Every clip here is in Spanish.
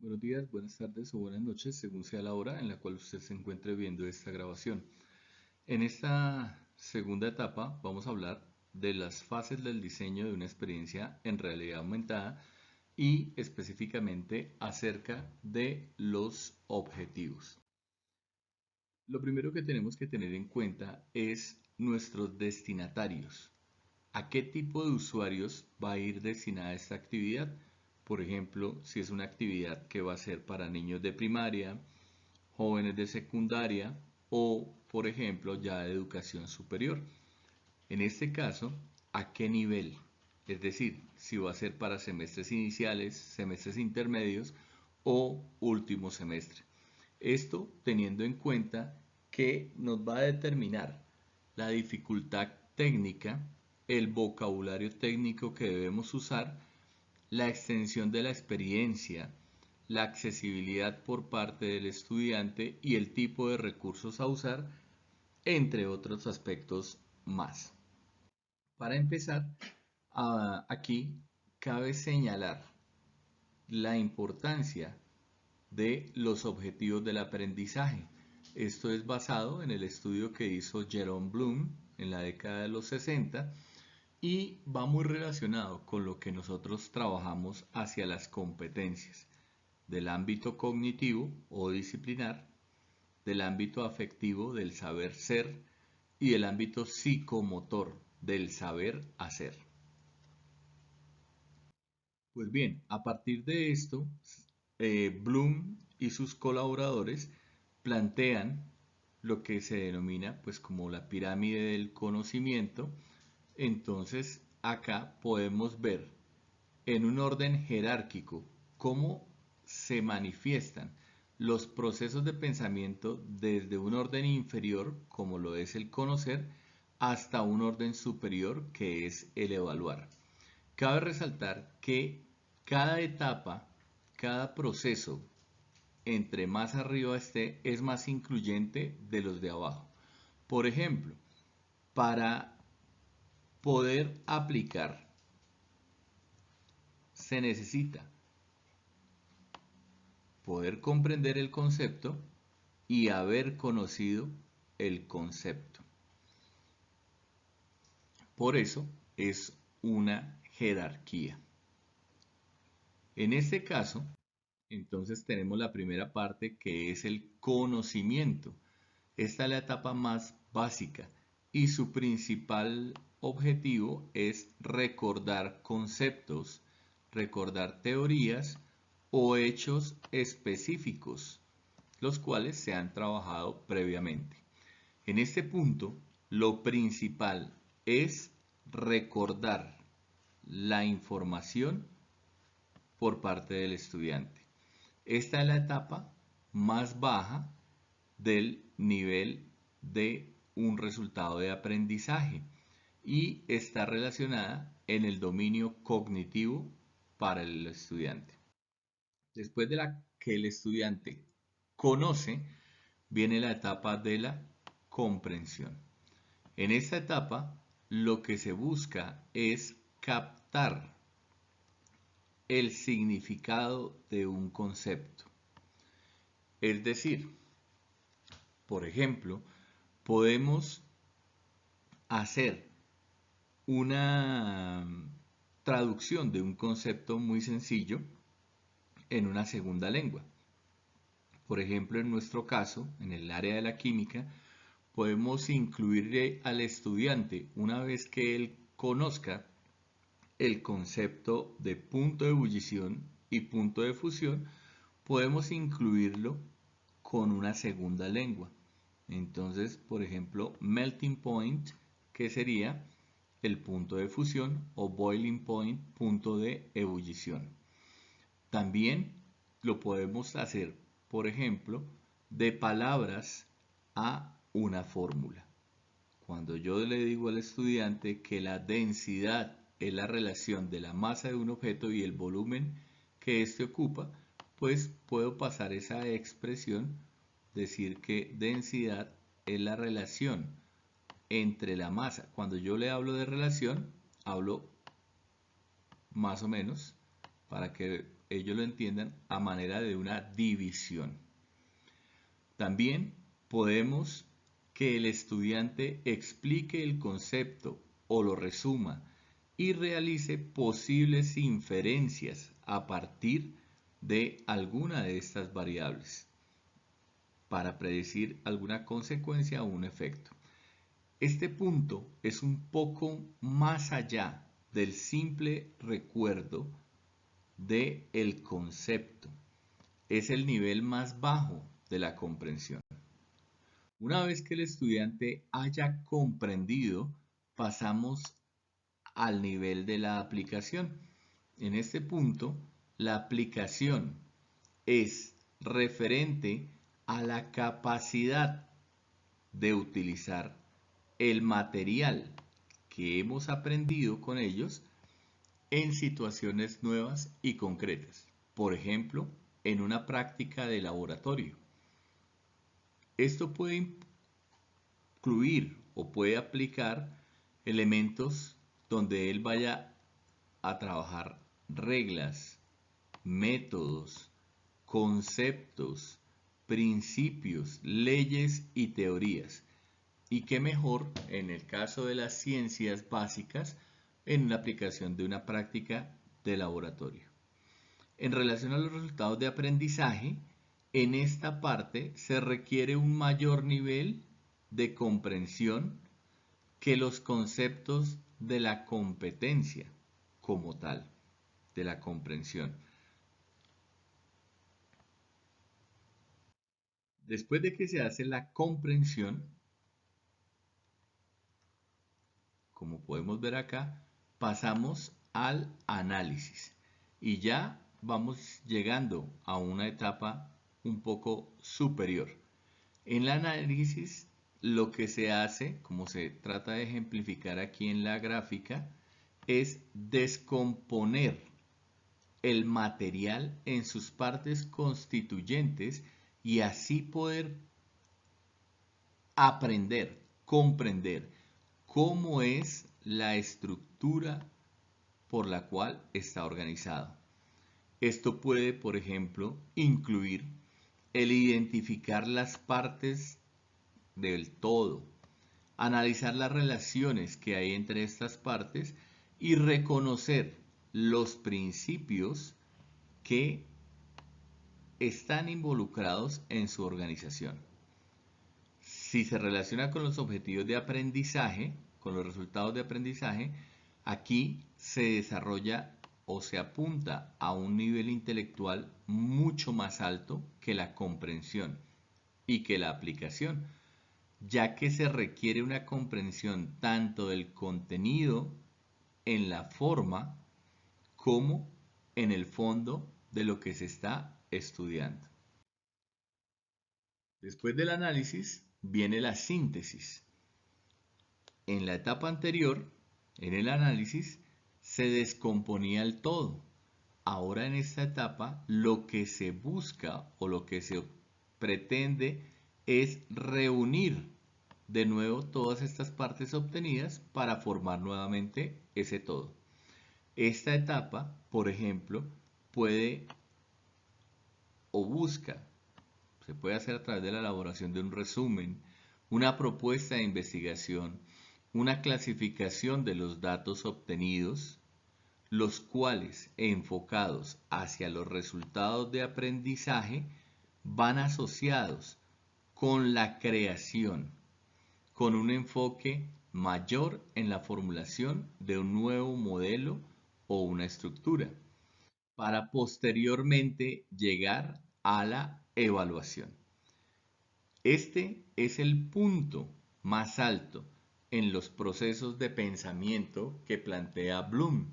Buenos días, buenas tardes o buenas noches, según sea la hora en la cual usted se encuentre viendo esta grabación. En esta segunda etapa vamos a hablar de las fases del diseño de una experiencia en realidad aumentada y específicamente acerca de los objetivos. Lo primero que tenemos que tener en cuenta es nuestros destinatarios. ¿A qué tipo de usuarios va a ir destinada esta actividad? Por ejemplo, si es una actividad que va a ser para niños de primaria, jóvenes de secundaria o, por ejemplo, ya de educación superior. En este caso, ¿a qué nivel? Es decir, si va a ser para semestres iniciales, semestres intermedios o último semestre. Esto teniendo en cuenta que nos va a determinar la dificultad técnica, el vocabulario técnico que debemos usar, la extensión de la experiencia, la accesibilidad por parte del estudiante y el tipo de recursos a usar, entre otros aspectos más. Para empezar, aquí cabe señalar la importancia de los objetivos del aprendizaje. Esto es basado en el estudio que hizo Jerome Bloom en la década de los 60 y va muy relacionado con lo que nosotros trabajamos hacia las competencias del ámbito cognitivo o disciplinar, del ámbito afectivo del saber ser y del ámbito psicomotor del saber hacer. Pues bien, a partir de esto, Bloom y sus colaboradores plantean lo que se denomina pues como la pirámide del conocimiento. Entonces acá podemos ver en un orden jerárquico cómo se manifiestan los procesos de pensamiento desde un orden inferior, como lo es el conocer, hasta un orden superior, que es el evaluar. Cabe resaltar que cada etapa, cada proceso, entre más arriba esté, es más incluyente de los de abajo. Por ejemplo, para poder aplicar se necesita poder comprender el concepto y haber conocido el concepto. Por eso es una jerarquía. En este caso, entonces tenemos la primera parte que es el conocimiento. Esta es la etapa más básica y su principal objetivo es recordar conceptos, recordar teorías o hechos específicos, los cuales se han trabajado previamente. En este punto, lo principal es recordar la información por parte del estudiante. Esta es la etapa más baja del nivel de un resultado de aprendizaje y está relacionada en el dominio cognitivo para el estudiante. Después de la que el estudiante conoce, viene la etapa de la comprensión. En esta etapa, lo que se busca es captar el significado de un concepto. Es decir, por ejemplo, podemos hacer una traducción de un concepto muy sencillo en una segunda lengua. Por ejemplo, en nuestro caso, en el área de la química, podemos incluirle al estudiante, una vez que él conozca el concepto de punto de ebullición y punto de fusión, podemos incluirlo con una segunda lengua. Entonces, por ejemplo, melting point, que sería el punto de fusión, o boiling point, punto de ebullición. También lo podemos hacer, por ejemplo, de palabras a una fórmula. Cuando yo le digo al estudiante que la densidad es la relación de la masa de un objeto y el volumen que éste ocupa, pues puedo pasar esa expresión, decir que densidad es la relación entre la masa. Cuando yo le hablo de relación, hablo más o menos para que ellos lo entiendan a manera de una división. También podemos que el estudiante explique el concepto o lo resuma y realice posibles inferencias a partir de alguna de estas variables para predecir alguna consecuencia o un efecto. Este punto es un poco más allá del simple recuerdo del concepto. Es el nivel más bajo de la comprensión. Una vez que el estudiante haya comprendido, pasamos al nivel de la aplicación. En este punto, la aplicación es referente a la capacidad de utilizar el material que hemos aprendido con ellos en situaciones nuevas y concretas. Por ejemplo, en una práctica de laboratorio. Esto puede incluir o puede aplicar elementos donde él vaya a trabajar reglas, métodos, conceptos, principios, leyes y teorías. Y qué mejor en el caso de las ciencias básicas en la aplicación de una práctica de laboratorio. En relación a los resultados de aprendizaje, en esta parte se requiere un mayor nivel de comprensión que los conceptos de la competencia como tal, de la comprensión. Después de que se hace la comprensión, como podemos ver acá, pasamos al análisis y ya vamos llegando a una etapa un poco superior. En el análisis, lo que se hace, como se trata de ejemplificar aquí en la gráfica, es descomponer el material en sus partes constituyentes y así poder aprender, comprender cómo es la estructura por la cual está organizado. Esto puede, por ejemplo, incluir el identificar las partes del todo, analizar las relaciones que hay entre estas partes y reconocer los principios que están involucrados en su organización. Si se relaciona con los objetivos de aprendizaje, con los resultados de aprendizaje, aquí se desarrolla o se apunta a un nivel intelectual mucho más alto que la comprensión y que la aplicación, ya que se requiere una comprensión tanto del contenido en la forma como en el fondo de lo que se está estudiando. Después del análisis viene la síntesis. En la etapa anterior, en el análisis, se descomponía el todo. Ahora en esta etapa lo que se busca o lo que se pretende es reunir de nuevo todas estas partes obtenidas para formar nuevamente ese todo. Esta etapa, por ejemplo, puede o busca, se puede hacer a través de la elaboración de un resumen, una propuesta de investigación, una clasificación de los datos obtenidos, los cuales, enfocados hacia los resultados de aprendizaje, van asociados con la creación, con un enfoque mayor en la formulación de un nuevo modelo o una estructura, para posteriormente llegar a la evaluación. Este es el punto más alto en los procesos de pensamiento que plantea Bloom.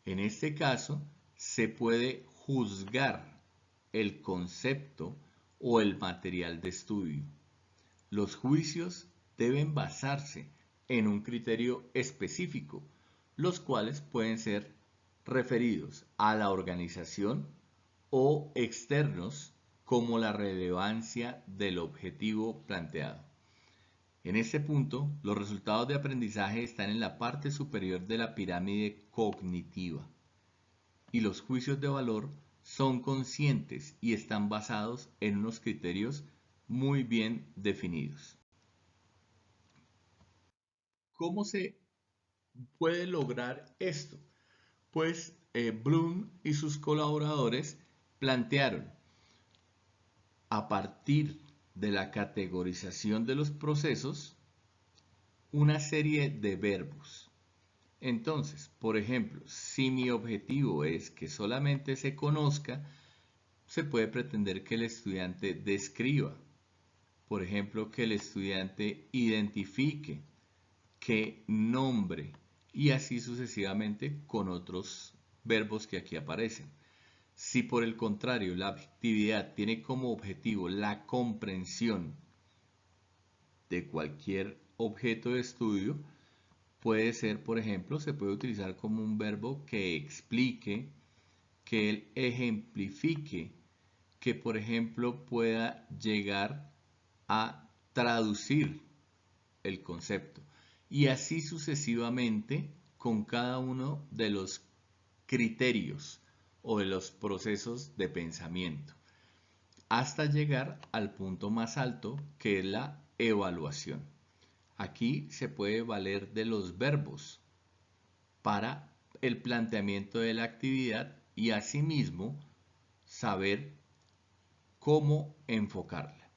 En este caso, se puede juzgar el concepto o el material de estudio. Los juicios deben basarse en un criterio específico, los cuales pueden ser referidos a la organización o externos como la relevancia del objetivo planteado. En este punto, los resultados de aprendizaje están en la parte superior de la pirámide cognitiva y los juicios de valor son conscientes y están basados en unos criterios muy bien definidos. ¿Cómo se puede lograr esto? Pues Bloom y sus colaboradores plantearon, a partir de la categorización de los procesos, una serie de verbos. Entonces, por ejemplo, si mi objetivo es que solamente se conozca, se puede pretender que el estudiante describa. Por ejemplo, que el estudiante identifique, que nombre y así sucesivamente con otros verbos que aquí aparecen. Si por el contrario la actividad tiene como objetivo la comprensión de cualquier objeto de estudio, puede ser, por ejemplo, se puede utilizar como un verbo que explique, que él ejemplifique, que por ejemplo pueda llegar a traducir el concepto. Y así sucesivamente con cada uno de los criterios o de los procesos de pensamiento, hasta llegar al punto más alto, que es la evaluación. Aquí se puede valer de los verbos para el planteamiento de la actividad y asimismo saber cómo enfocarla.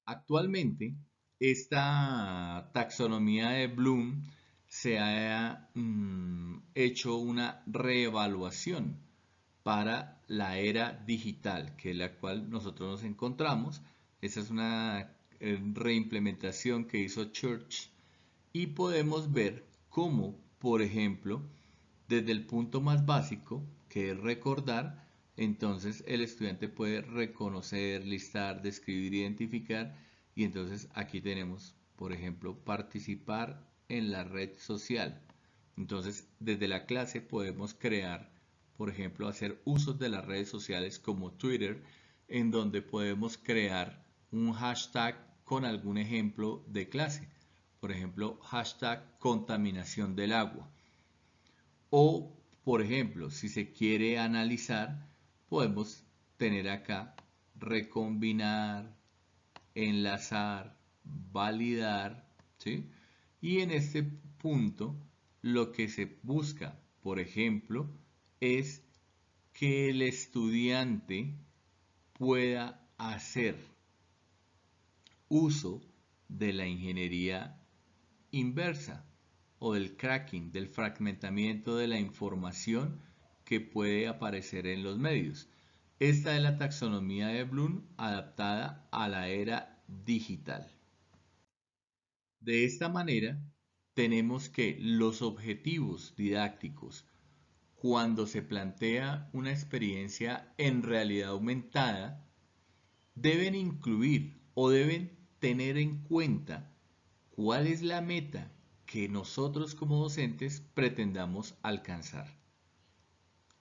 Actualmente, esta taxonomía de Bloom se ha hecho una reevaluación para la era digital, que es la cual nosotros nos encontramos. Esa es una reimplementación que hizo Church y podemos ver cómo, por ejemplo, desde el punto más básico, que es recordar, entonces el estudiante puede reconocer, listar, describir, identificar, y entonces aquí tenemos, por ejemplo, participar en la red social. Entonces, desde la clase podemos crear, por ejemplo, hacer usos de las redes sociales como Twitter, en donde podemos crear un hashtag con algún ejemplo de clase. Por ejemplo, hashtag contaminación del agua. O, por ejemplo, si se quiere analizar, podemos tener acá recombinar, enlazar, validar, ¿sí? Y en este punto, lo que se busca, por ejemplo, es que el estudiante pueda hacer uso de la ingeniería inversa o del cracking, del fragmentamiento de la información que puede aparecer en los medios. Esta es la taxonomía de Bloom adaptada a la era digital. De esta manera, tenemos que los objetivos didácticos, cuando se plantea una experiencia en realidad aumentada, deben incluir o deben tener en cuenta cuál es la meta que nosotros como docentes pretendamos alcanzar.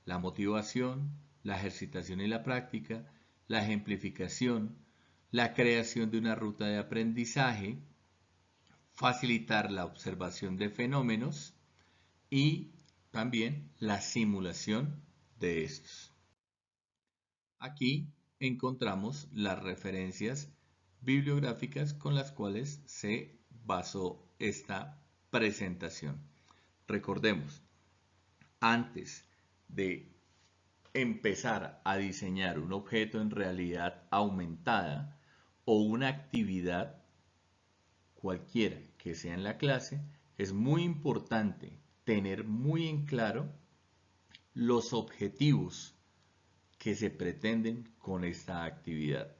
La motivación, la ejercitación y la práctica, la ejemplificación, la creación de una ruta de aprendizaje, facilitar la observación de fenómenos y también la simulación de estos. Aquí encontramos las referencias bibliográficas con las cuales se basó esta presentación. Recordemos, antes de empezar a diseñar un objeto en realidad aumentada o una actividad cualquiera que sea en la clase, es muy importante tener muy en claro los objetivos que se pretenden con esta actividad.